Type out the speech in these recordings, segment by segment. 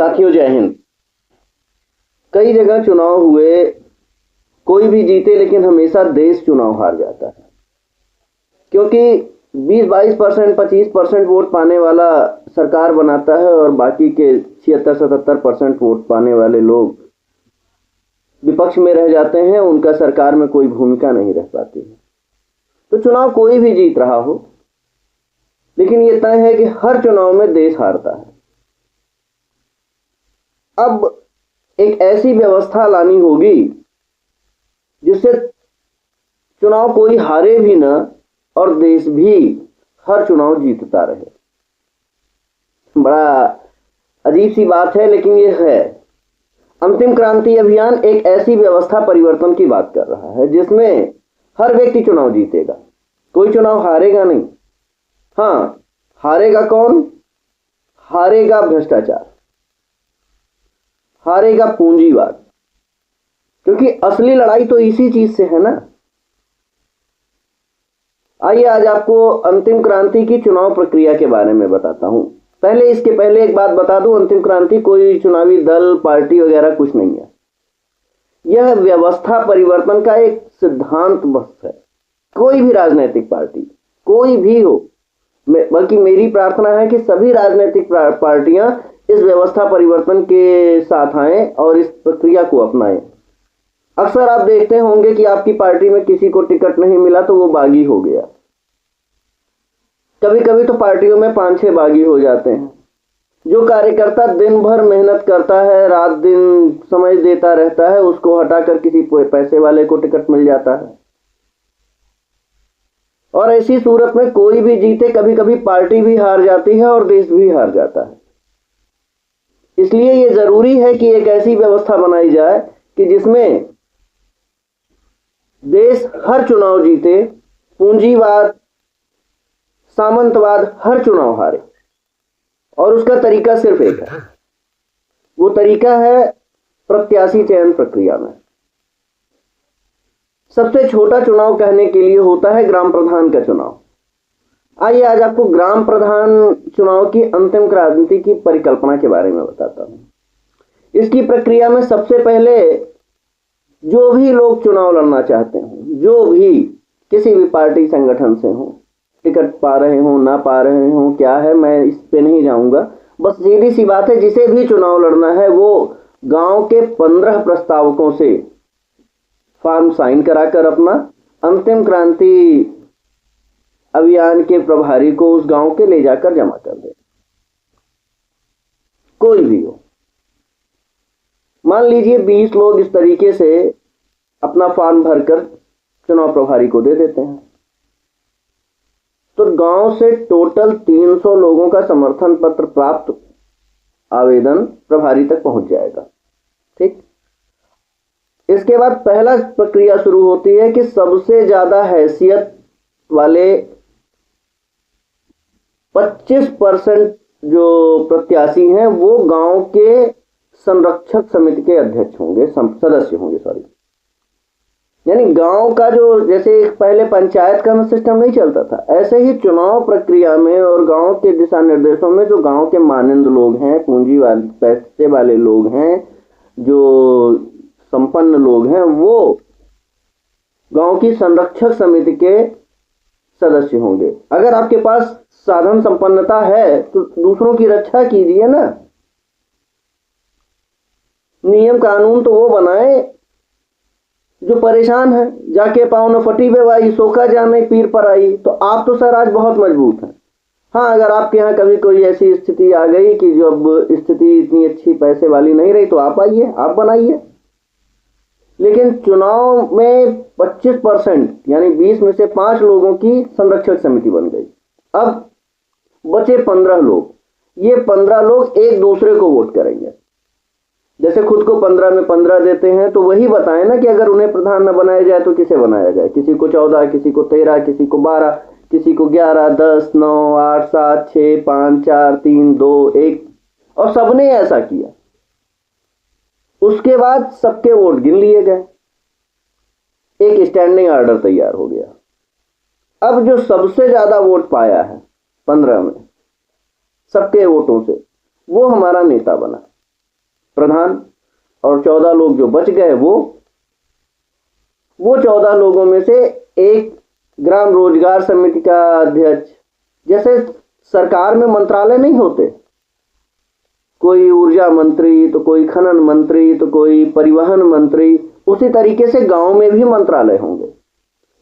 साथियों जय हिंद। कई जगह चुनाव हुए, कोई भी जीते, लेकिन हमेशा देश चुनाव हार जाता है, क्योंकि 20-22%, 25% वोट पाने वाला सरकार बनाता है और बाकी के 76-77% वोट पाने वाले लोग विपक्ष में रह जाते हैं। उनका सरकार में कोई भूमिका नहीं रह पाती है। तो चुनाव कोई भी जीत रहा हो, लेकिन ये तय है कि हर चुनाव में देश हारता है। अब एक ऐसी व्यवस्था लानी होगी जिससे चुनाव कोई हारे भी ना और देश भी हर चुनाव जीतता रहे। बड़ा अजीब सी बात है, लेकिन ये है। अंतिम क्रांति अभियान एक ऐसी व्यवस्था परिवर्तन की बात कर रहा है जिसमें हर व्यक्ति चुनाव जीतेगा, कोई चुनाव हारेगा नहीं। हाँ, हारेगा कौन? हारेगा भ्रष्टाचार, हारेगा पूंजीवाद, क्योंकि असली लड़ाई तो इसी चीज से है ना। आइए आज आपको अंतिम क्रांति की चुनाव प्रक्रिया के बारे में बताता हूं। इसके पहले एक बात बता दूं, अंतिम क्रांति कोई चुनावी दल, पार्टी वगैरह कुछ नहीं है। यह व्यवस्था परिवर्तन का एक सिद्धांत बस है। कोई भी राजनीतिक पार्टी, कोई भी हो, बल्कि मेरी प्रार्थना है कि सभी राजनीतिक पार्टियां इस व्यवस्था परिवर्तन के साथ आएं और इस प्रक्रिया को अपनाएं। अक्सर आप देखते होंगे कि आपकी पार्टी में किसी को टिकट नहीं मिला तो वो बागी हो गया। कभी कभी तो पार्टियों में 5-6 बागी हो जाते हैं। जो कार्यकर्ता दिन भर मेहनत करता है, रात दिन समय देता रहता है, उसको हटाकर किसी पैसे वाले को टिकट मिल जाता है। और ऐसी सूरत में कोई भी जीते, कभी कभी पार्टी भी हार जाती है और देश भी हार जाता है। इसलिए यह जरूरी है कि एक ऐसी व्यवस्था बनाई जाए कि जिसमें देश हर चुनाव जीते, पूंजीवाद, सामंतवाद हर चुनाव हारे। और उसका तरीका सिर्फ एक है, वो तरीका है प्रत्याशी चयन प्रक्रिया में। सबसे छोटा चुनाव कहने के लिए होता है ग्राम प्रधान का चुनाव। आइए आज आपको ग्राम प्रधान चुनाव की अंतिम क्रांति की परिकल्पना के बारे में बताता हूं। इसकी प्रक्रिया में सबसे पहले जो भी लोग चुनाव लड़ना चाहते हो, जो भी किसी भी पार्टी संगठन से हो, टिकट पा रहे हो ना पा रहे हो, क्या है, मैं इस पे नहीं जाऊंगा। बस सीधी सी बात है, जिसे भी चुनाव लड़ना है वो गांव के 15 प्रस्तावकों से फॉर्म साइन कराकर अपना अंतिम क्रांति अभियान के प्रभारी को उस गांव के ले जाकर जमा कर दे। कोई भी हो, मान लीजिए 20 लोग इस तरीके से अपना फॉर्म भरकर चुनाव प्रभारी को दे देते हैं, तो गांव से टोटल 300 लोगों का समर्थन पत्र प्राप्त आवेदन प्रभारी तक पहुंच जाएगा। ठीक, इसके बाद पहला प्रक्रिया शुरू होती है कि सबसे ज्यादा हैसियत वाले 25% जो प्रत्याशी हैं वो गांव के संरक्षक समिति के अध्यक्ष होंगे, सदस्य होंगे, सॉरी। यानी गांव का जो, जैसे पहले पंचायत का सिस्टम नहीं चलता था, ऐसे ही चुनाव प्रक्रिया में और गांव के दिशा निर्देशों में जो गांव के मानंद लोग हैं, पूंजी वाले, पैसे वाले लोग हैं, जो संपन्न लोग हैं, वो गांव की संरक्षक समिति के सदस्य होंगे। अगर आपके पास साधन संपन्नता है तो दूसरों की रक्षा कीजिए ना। नियम कानून तो वो बनाए जो परेशान है। जाके पाँव न फटी बेवाई, सोखा जाने पीर पर आई। तो आप तो सर आज बहुत मजबूत हैं। हाँ, अगर आपके यहाँ कभी कोई ऐसी स्थिति आ गई कि जो अब स्थिति इतनी अच्छी पैसे वाली नहीं रही, तो आप आइए, आप बनाइए। लेकिन चुनाव में 25% यानी 20 में से 5 लोगों की संरक्षक समिति बन गई। अब बचे 15 लोग। ये 15 लोग एक दूसरे को वोट करेंगे। जैसे खुद को 15 में 15 देते हैं, तो वही बताएं ना कि अगर उन्हें प्रधान न बनाया जाए तो किसे बनाया जाए। किसी को 14, किसी को 13, किसी को 12, किसी को 11, 10, 9, 8, 7, 6, 5, 4, 3, 2, 1, और सबने ऐसा किया। उसके बाद सबके वोट गिन लिए गए, एक स्टैंडिंग ऑर्डर तैयार हो गया। अब जो सबसे ज्यादा वोट पाया है 15 में सबके वोटों से, वो हमारा नेता बना। प्रधान, और 14 लोग जो बच गए वो 14 लोगों में से एक ग्राम रोजगार समिति का अध्यक्ष। जैसे सरकार में मंत्रालय नहीं होते, कोई ऊर्जा मंत्री तो कोई खनन मंत्री तो कोई परिवहन मंत्री, उसी तरीके से गांव में भी मंत्रालय होंगे।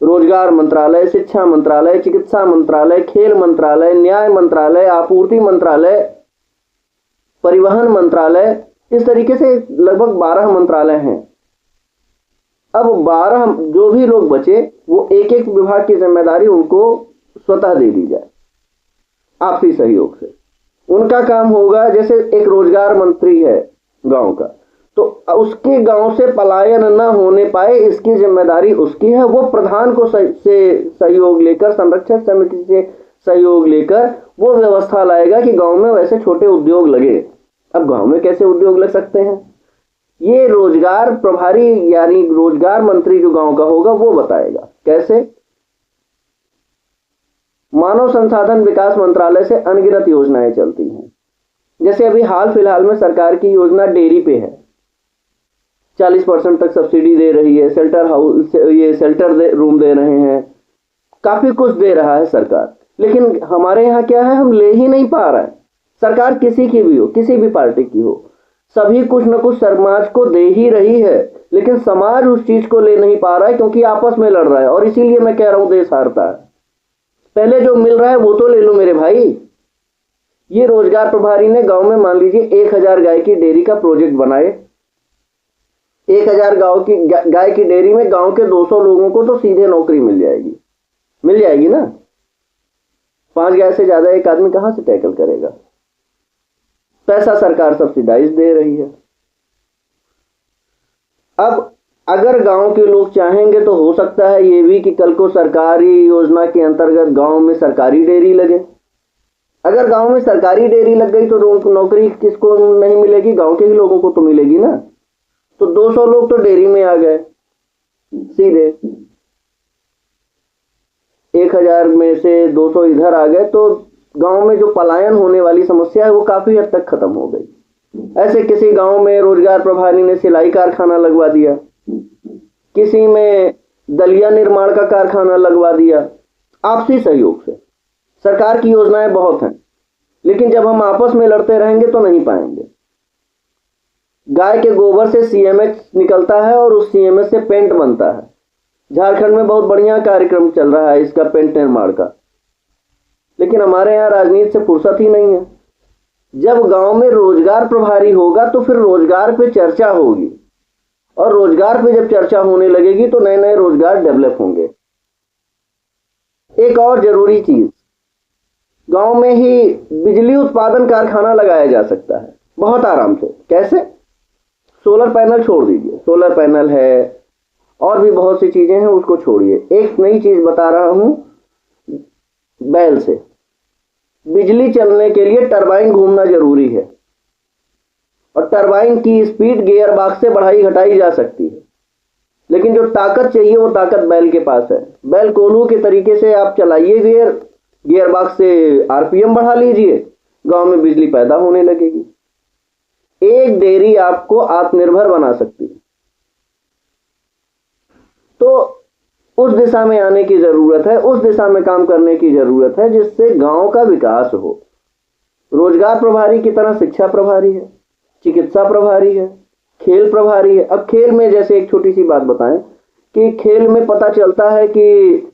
रोजगार मंत्रालय, शिक्षा मंत्रालय, चिकित्सा मंत्रालय, खेल मंत्रालय, न्याय मंत्रालय, आपूर्ति मंत्रालय, परिवहन मंत्रालय, इस तरीके से लगभग 12 मंत्रालय हैं। अब 12 जो भी लोग बचे वो एक एक विभाग की जिम्मेदारी उनको स्वतः दे दी जाए आपसी सहयोग से। उनका काम होगा, जैसे एक रोजगार मंत्री है गांव का, तो उसके गांव से पलायन न होने पाए इसकी जिम्मेदारी उसकी है। वो प्रधान को से सहयोग लेकर, संरक्षक समिति से सहयोग लेकर वो व्यवस्था लाएगा कि गांव में वैसे छोटे उद्योग लगे। अब गांव में कैसे उद्योग लग सकते हैं, ये रोजगार प्रभारी यानी रोजगार मंत्री जो गांव का होगा वो बताएगा। कैसे? मानव संसाधन विकास मंत्रालय से अनगिनत योजनाएं चलती हैं। जैसे अभी हाल फिलहाल में सरकार की योजना डेयरी पे है, 40% तक सब्सिडी दे रही है, शेल्टर हाउस, ये शेल्टर रूम दे रहे हैं, काफी कुछ दे रहा है सरकार। लेकिन हमारे यहाँ क्या है, हम ले ही नहीं पा रहे हैं। सरकार किसी की भी हो, किसी भी पार्टी की हो, सभी कुछ न कुछ समाज को दे ही रही है, लेकिन समाज उस चीज को ले नहीं पा रहा है क्योंकि आपस में लड़ रहा है। और इसीलिए मैं कह रहा हूं देश हारता है। पहले जो मिल रहा है वो तो ले लो मेरे भाई। ये रोजगार प्रभारी ने गांव में मान लीजिए 1000 गाय की डेयरी का प्रोजेक्ट बनाए। 1000 गाय की डेयरी में गांव के 200 लोगों को तो सीधे नौकरी मिल जाएगी ना। 5 गाय से ज्यादा एक आदमी कहां से टैकल करेगा? पैसा सरकार सब्सिडाइज दे रही है। अब अगर गांव के लोग चाहेंगे तो हो सकता है ये भी कि कल को सरकारी योजना के अंतर्गत गांव में सरकारी डेयरी लगे। अगर गांव में सरकारी डेयरी लग गई तो नौकरी किसको नहीं मिलेगी? गांव के ही लोगों को तो मिलेगी ना। तो 200 लोग तो डेयरी में आ गए सीधे, 1000 में से 200 इधर आ गए, तो गांव में जो पलायन होने वाली समस्या है वो काफी हद तक खत्म हो गई। ऐसे किसी गांव में रोजगार प्रभारी ने सिलाई कारखाना लगवा दिया, किसी में दलिया निर्माण का कारखाना लगवा दिया, आपसी सहयोग से। सरकार की योजनाएं बहुत हैं, लेकिन जब हम आपस में लड़ते रहेंगे तो नहीं पाएंगे। गाय के गोबर से सीएमएच निकलता है और उस सीएमएच से पेंट बनता है। झारखंड में बहुत बढ़िया कार्यक्रम चल रहा है इसका, पेंट निर्माण का, लेकिन हमारे यहाँ राजनीति से फुर्सत ही नहीं है। जब गांव में रोजगार प्रभारी होगा तो फिर रोजगार पे चर्चा होगी, और रोजगार पे जब चर्चा होने लगेगी तो नए नए रोजगार डेवलप होंगे। एक और जरूरी चीज, गांव में ही बिजली उत्पादन कारखाना लगाया जा सकता है बहुत आराम से। कैसे? सोलर पैनल छोड़ दीजिए, सोलर पैनल है और भी बहुत सी चीजें हैं, उसको छोड़िए। एक नई चीज बता रहा हूं, बैल से बिजली चलने के लिए टरबाइन घूमना जरूरी है, और टरबाइन की स्पीड गियर बॉक्स से बढ़ाई घटाई जा सकती है, लेकिन जो ताकत चाहिए वो ताकत बैल के पास है। बैल कोल्हू के तरीके से आप चलाइए गियर बॉक्स से आरपीएम बढ़ा लीजिए, गांव में बिजली पैदा होने लगेगी। एक डेयरी आपको आत्मनिर्भर बना सकती है। तो उस दिशा में आने की जरूरत है, उस दिशा में काम करने की जरूरत है जिससे गांव का विकास हो। रोजगार प्रभारी की तरह शिक्षा प्रभारी है, चिकित्सा प्रभारी है, खेल प्रभारी है। अब खेल में जैसे एक छोटी सी बात बताएं कि खेल में पता चलता है कि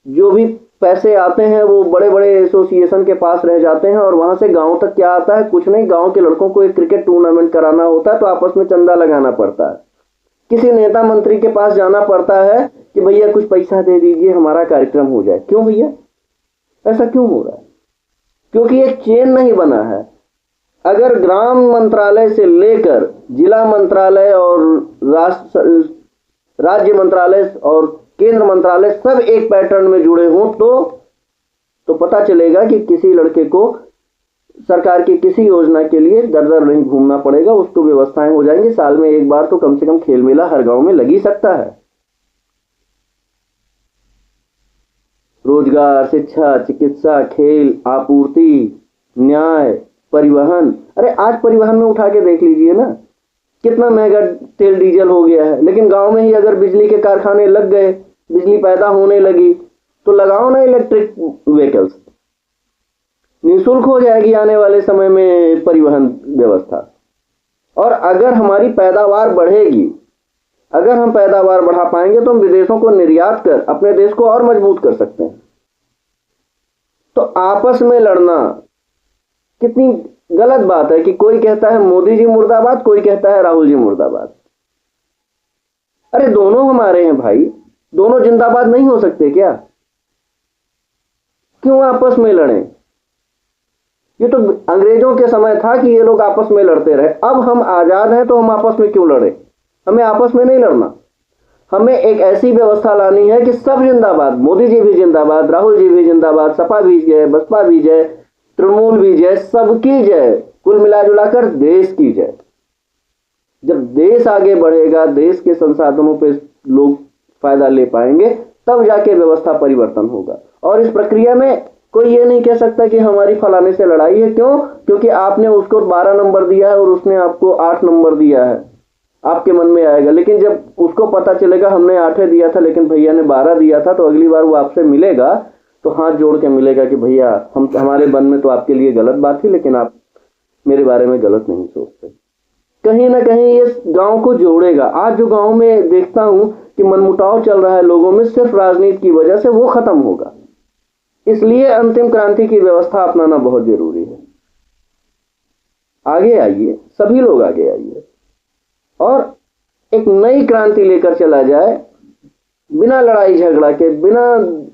जो भी पैसे आते हैं वो बड़े बड़े एसोसिएशन के पास रह जाते हैं, और वहां से गांव तक क्या आता है? कुछ नहीं, गांव के लड़कों को एक क्रिकेट टूर्नामेंट कराना होता है तो आपस में चंदा लगाना पड़ता है, किसी नेता मंत्री के पास जाना पड़ता है कि भैया कुछ पैसा दे दीजिए हमारा कार्यक्रम हो जाए। क्यों भैया, ऐसा क्यों हो रहा है? क्योंकि एक चेन नहीं बना है। अगर ग्राम मंत्रालय से लेकर जिला मंत्रालय और राज्य मंत्रालय और केंद्र मंत्रालय सब एक पैटर्न में जुड़े हों तो पता चलेगा कि किसी लड़के को सरकार की किसी योजना के लिए दर दर नहीं घूमना पड़ेगा, उसको व्यवस्थाएं हो जाएंगी। साल में एक बार तो कम से कम खेल मेला हर गांव में लग ही सकता है। रोजगार, शिक्षा, चिकित्सा, खेल, आपूर्ति, न्याय, परिवहन। अरे आज परिवहन में उठा के देख लीजिए ना, कितना महंगा तेल डीजल हो गया है। लेकिन गांव में ही अगर बिजली के कारखाने लग गए, बिजली पैदा होने लगी, तो लगाओ ना इलेक्ट्रिक व्हीकल्स, निःशुल्क हो जाएगी आने वाले समय में परिवहन व्यवस्था। और अगर हमारी पैदावार बढ़ेगी, अगर हम पैदावार बढ़ा पाएंगे तो हम विदेशों को निर्यात कर अपने देश को और मजबूत कर सकते हैं। तो आपस में लड़ना कितनी गलत बात है कि कोई कहता है मोदी जी मुर्दाबाद, कोई कहता है राहुल जी मुर्दाबाद। अरे दोनों हमारे हैं भाई, दोनों जिंदाबाद नहीं हो सकते क्या? क्यों आपस में लड़ें? ये तो अंग्रेजों के समय था कि ये लोग आपस में लड़ते रहे। अब हम आजाद हैं तो हम आपस में क्यों लड़े? हमें आपस में नहीं लड़ना। हमें एक ऐसी व्यवस्था लानी है कि सब जिंदाबाद, मोदी जी भी जिंदाबाद, राहुल जी भी जिंदाबाद, सपा भी जय, बसपा भी जय, तृणमूल भी जय, सबकी जय, कुल मिला जुलाकर देश की जय। जब देश आगे बढ़ेगा, देश के संसाधनों पे लोग फायदा ले पाएंगे, तब जाके व्यवस्था परिवर्तन होगा। और इस प्रक्रिया में कोई ये नहीं कह सकता कि हमारी फलाने से लड़ाई है। क्यों? क्योंकि आपने उसको 12 नंबर दिया है और उसने आपको 8 नंबर दिया है, आपके मन में आएगा। लेकिन जब उसको पता चलेगा हमने 8 दिया था लेकिन भैया ने 12 दिया था, तो अगली बार वो आपसे मिलेगा तो हाथ जोड़ के मिलेगा कि भैया हमारे मन में तो आपके लिए गलत बात थी, लेकिन आप मेरे बारे में गलत नहीं सोचते। कहीं ना कहीं ये गांव को जोड़ेगा। आज जो गांव में देखता हूं कि मनमुटाव चल रहा है लोगों में, सिर्फ राजनीति की वजह से, वो खत्म होगा। इसलिए अंतिम क्रांति की व्यवस्था अपनाना बहुत जरूरी है। आगे आइए, सभी लोग आगे आइए और एक नई क्रांति लेकर चला जाए, बिना लड़ाई झगड़ा के, बिना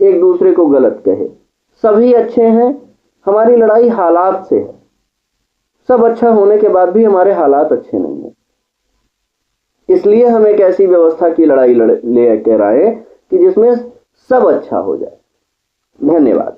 एक दूसरे को गलत कहे। सभी अच्छे हैं, हमारी लड़ाई हालात से है। सब अच्छा होने के बाद भी हमारे हालात अच्छे नहीं है। इसलिए हम एक ऐसी व्यवस्था की लड़ाई लेकर आए कि जिसमें सब अच्छा हो जाए। धन्यवाद।